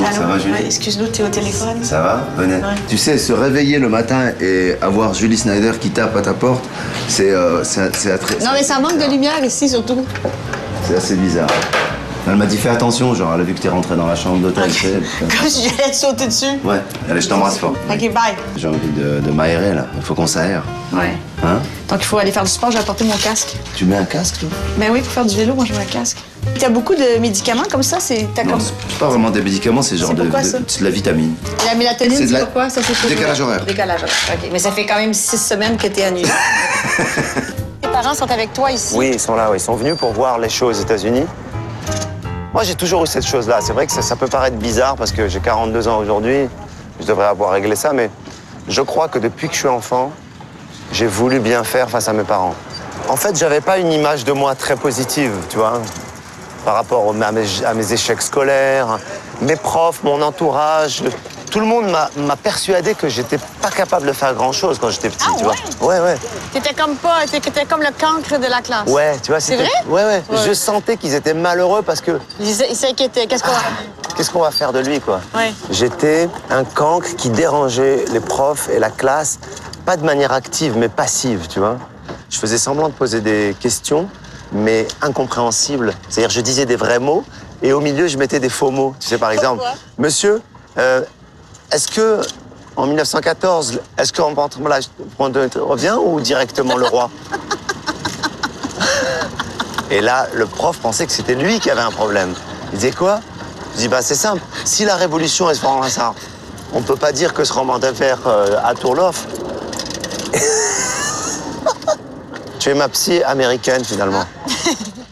Allô? Ça va, Julie? Ouais, excuse-nous, t'es au téléphone. Ça va? Venez. Ouais. Tu sais, se réveiller le matin et avoir Julie Snyder qui tape à ta porte, c'est très... Non, mais ça manque de lumière ici, surtout. C'est assez bizarre. Elle m'a dit fais attention, genre elle a vu que t'es rentré dans la chambre d'hôtel. Okay. Comme si j'allais te sauter dessus. Ouais, allez, je t'embrasse fort. OK, bye. J'ai envie de m'aérer là, il faut qu'on s'aère. Ouais. Hein? Donc, il faut aller faire du sport, je vais apporter mon casque. Tu mets un casque, toi? Ben oui, pour faire du vélo, moi, je mets un casque. T'as beaucoup de médicaments comme ça? T'as Non, comme... c'est pas vraiment des médicaments, c'est genre pourquoi, ça? c'est de la vitamine. La mélatonine, C'est de c'est la- pourquoi? Ça, c'est Décalage horaire. Décalage horaire, OK. Mais ça fait quand même 6 semaines que t'es à New York. Tes parents sont avec toi ici? Oui, ils sont là, oui. Ils sont venus pour voir les shows aux États-Unis. Moi, j'ai toujours eu cette chose-là. C'est vrai que ça peut paraître bizarre parce que j'ai 42 ans aujourd'hui. Je devrais avoir réglé ça, mais je crois que depuis que je suis enfant, j'ai voulu bien faire face à mes parents. En fait, j'avais pas une image de moi très positive, tu vois, par rapport à mes échecs scolaires, mes profs, mon entourage. Tout le monde m'a persuadé que j'étais pas capable de faire grand-chose quand j'étais petit, Ah, tu ouais? vois. Ouais. T'étais comme le cancre de la classe. Ouais, tu vois, C'est c'était... vrai? Ouais. Ouais. Je sentais qu'ils étaient malheureux parce que Ils s'inquiétaient. Qu'est-ce qu'on va... qu'est-ce qu'on va faire de lui, quoi? Ouais. J'étais un cancre qui dérangeait les profs et la classe, pas de manière active, mais passive, tu vois. Je faisais semblant de poser des questions, mais incompréhensibles. C'est-à-dire, je disais des vrais mots et au milieu, je mettais des faux mots. Tu sais, par exemple, monsieur, est-ce que, en 1914, est-ce qu'on revient ou directement le roi? Et là, le prof pensait que c'était lui qui avait un problème. Il disait quoi? Je dis, bah c'est simple. Si la révolution est vraiment ça, on ne peut pas dire que ce roman d'affaires à Tourloff. Tu es ma psy américaine, finalement.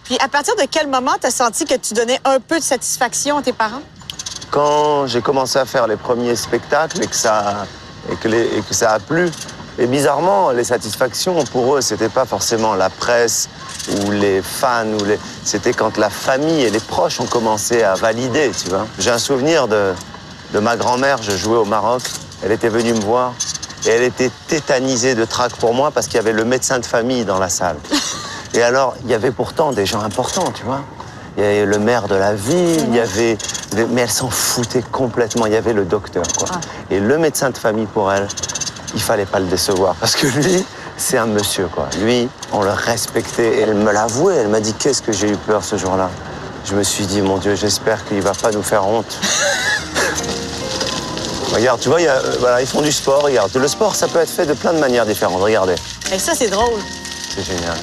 Puis à partir de quel moment t'as senti que tu donnais un peu de satisfaction à tes parents? Quand j'ai commencé à faire les premiers spectacles et que ça a plu, et bizarrement, les satisfactions, pour eux, c'était pas forcément la presse ou les fans, c'était quand la famille et les proches ont commencé à valider, tu vois. J'ai un souvenir de ma grand-mère, je jouais au Maroc, elle était venue me voir et elle était tétanisée de trac pour moi parce qu'il y avait le médecin de famille dans la salle. Et alors, il y avait pourtant des gens importants, tu vois. Il y avait le maire de la ville, il y avait... Mais elle s'en foutait complètement, il y avait le docteur, quoi. Ah. Et le médecin de famille, pour elle, il fallait pas le décevoir. Parce que lui, c'est un monsieur, quoi. Lui, on le respectait. Et elle me l'avouait, elle m'a dit, qu'est-ce que j'ai eu peur ce jour-là. Je me suis dit, mon Dieu, j'espère qu'il va pas nous faire honte. Regarde, tu vois, voilà, ils font du sport, regarde. Le sport, ça peut être fait de plein de manières différentes, regardez. Et ça, c'est drôle. C'est génial.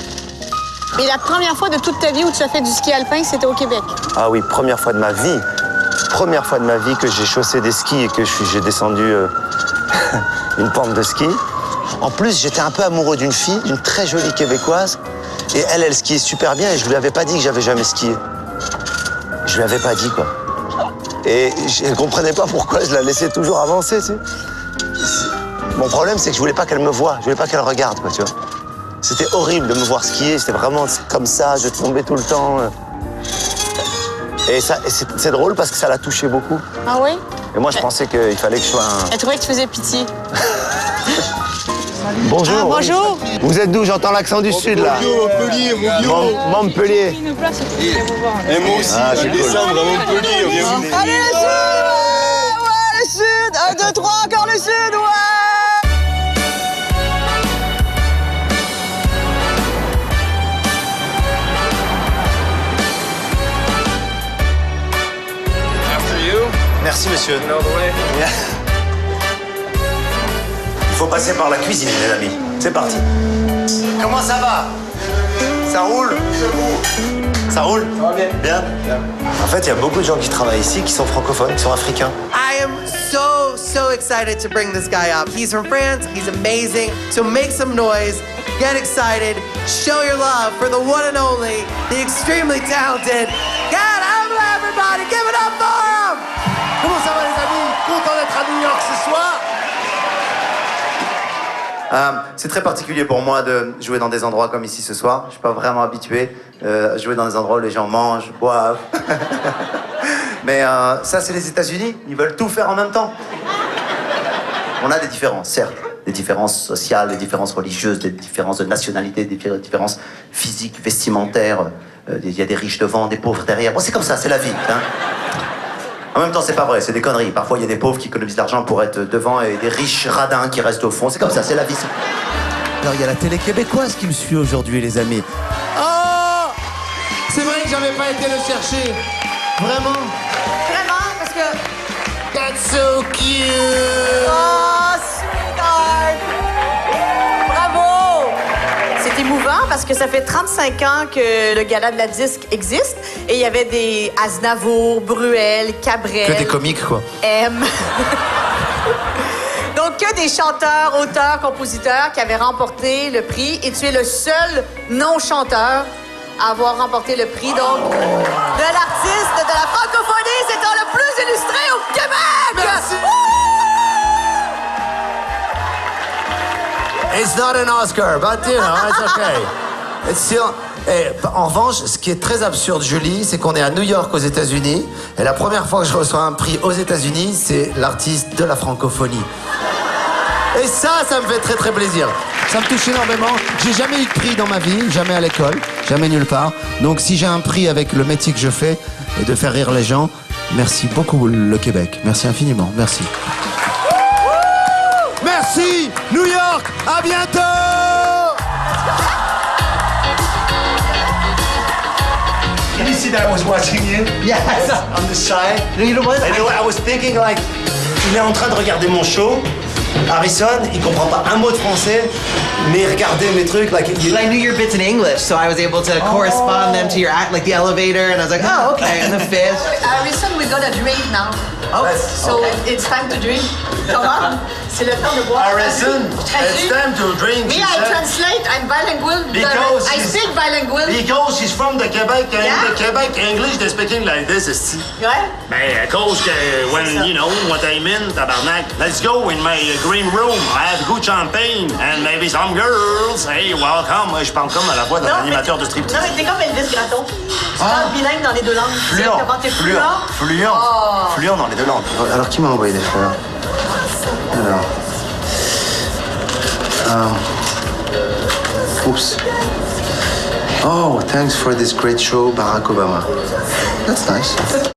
Et la première fois de toute ta vie où tu as fait du ski alpin, c'était au Québec? Ah oui, première fois de ma vie. Première fois de ma vie que j'ai chaussé des skis et que j'ai descendu une pente de ski. En plus, j'étais un peu amoureux d'une fille, d'une très jolie Québécoise. Et elle skiait super bien et je lui avais pas dit que j'avais jamais skié. Je lui avais pas dit, quoi. Et je ne comprenais pas pourquoi je la laissais toujours avancer, tu sais. Mon problème, c'est que je voulais pas qu'elle me voie, je voulais pas qu'elle regarde, quoi, tu vois. C'était horrible de me voir skier, c'était vraiment comme ça, je tombais tout le temps. Et c'est drôle parce que ça l'a touché beaucoup. Ah oui? Et moi, je pensais qu'il fallait que je sois un... Elle trouvait que tu faisais pitié. Bonjour. Ah, bonjour. Vous êtes d'où? J'entends l'accent du sud, là. Montpellier, Montpellier. Et moi aussi, Ah, c'est je cool. descends à Montpellier, on vient vous... Allez, le sud! Ouais, le sud! 1, 2, 3, encore le sud, ouais! Merci, monsieur. Il faut passer par la cuisine, les amis. C'est parti. Comment ça va? Ça roule? Ça roule? Ça va bien. Bien? En fait, il y a beaucoup de gens qui travaillent ici qui sont francophones, qui sont africains. I am so excited to bring this guy up. He's from France, he's amazing. So make some noise, get excited, show your love for the one and only, the extremely talented Cat Hamlet, everybody! Give it up for him! Comment ça va, les amis? Content d'être à New York ce soir? C'est très particulier pour moi de jouer dans des endroits comme ici ce soir. Je suis pas vraiment habitué à jouer dans des endroits où les gens mangent, boivent. Mais ça, c'est les États-Unis. Ils veulent tout faire en même temps. On a des différences, certes. Des différences sociales, des différences religieuses, des différences de nationalité, des différences physiques, vestimentaires. Il y a des riches devant, des pauvres derrière. Bon, c'est comme ça, c'est la vie. Hein. En même temps, c'est pas vrai, c'est des conneries. Parfois, il y a des pauvres qui économisent de l'argent pour être devant et des riches radins qui restent au fond. C'est comme ça, c'est la vie. Alors, il y a la télé québécoise qui me suit aujourd'hui, les amis. Oh! C'est vrai que j'avais pas été le chercher. Vraiment? Vraiment, parce que... That's so cute! Oh, sweetheart! Bravo! C'est émouvant parce que ça fait 35 ans que le gala de la disque existe et il y avait des Aznavour, Bruel, Cabrel... Que des comiques, quoi. M. Donc, que des chanteurs, auteurs, compositeurs qui avaient remporté le prix et tu es le seul non-chanteur à avoir remporté le prix, donc, de l'artiste de la francophonie, c'est le plus illustré au Québec! Merci. It's not an Oscar, but you know, it's okay. It's still... en revanche, ce qui est très absurde, Julie, c'est qu'on est à New York aux États-Unis et la première fois que je reçois un prix aux États-Unis, c'est l'artiste de la francophonie. Et ça me fait très très plaisir. Ça me touche énormément. J'ai jamais eu de prix dans ma vie, jamais à l'école, jamais nulle part. Donc si j'ai un prix avec le métier que je fais et de faire rire les gens, merci beaucoup le Québec. Merci infiniment. Merci. Merci New York. À bientôt. Can you see that I was watching you? Yes. On the side. You know what? I was thinking like, il est en train de regarder mon show. Harrison, il comprend pas un mot de français, mais regardez mes trucs, like... I knew your bits in English, so I was able to correspond them to your act, like the elevator, and I was like, oh, okay, and the fish. Harrison, we got a drink now. Oh, So it's time to drink. Come on. C'est le temps de boire. Harrison, it's time to drink, Me, she I said. translate. I'm bilingual. Because I he's- speak bilingual. Because she's from the Quebec, and Yeah. the Quebec English, they're speaking like this, is Ouais. Ben, à cause que, when, you know, what I mean, tabarnak, let's go in my green room, I have good champagne, and maybe some girls, hey, welcome. Je parle comme à la voix d'un animateur de striptease. Non, mais t'es comme Elvis Gratton. Tu parles bilingue dans les deux langues. Fluent. Comment t'es fluent? Fluent. Fluent dans les deux langues. Alors, qui m'a envoyé des fleurs? Alors... Oops. Oh, thanks for this great show, Barack Obama. That's nice.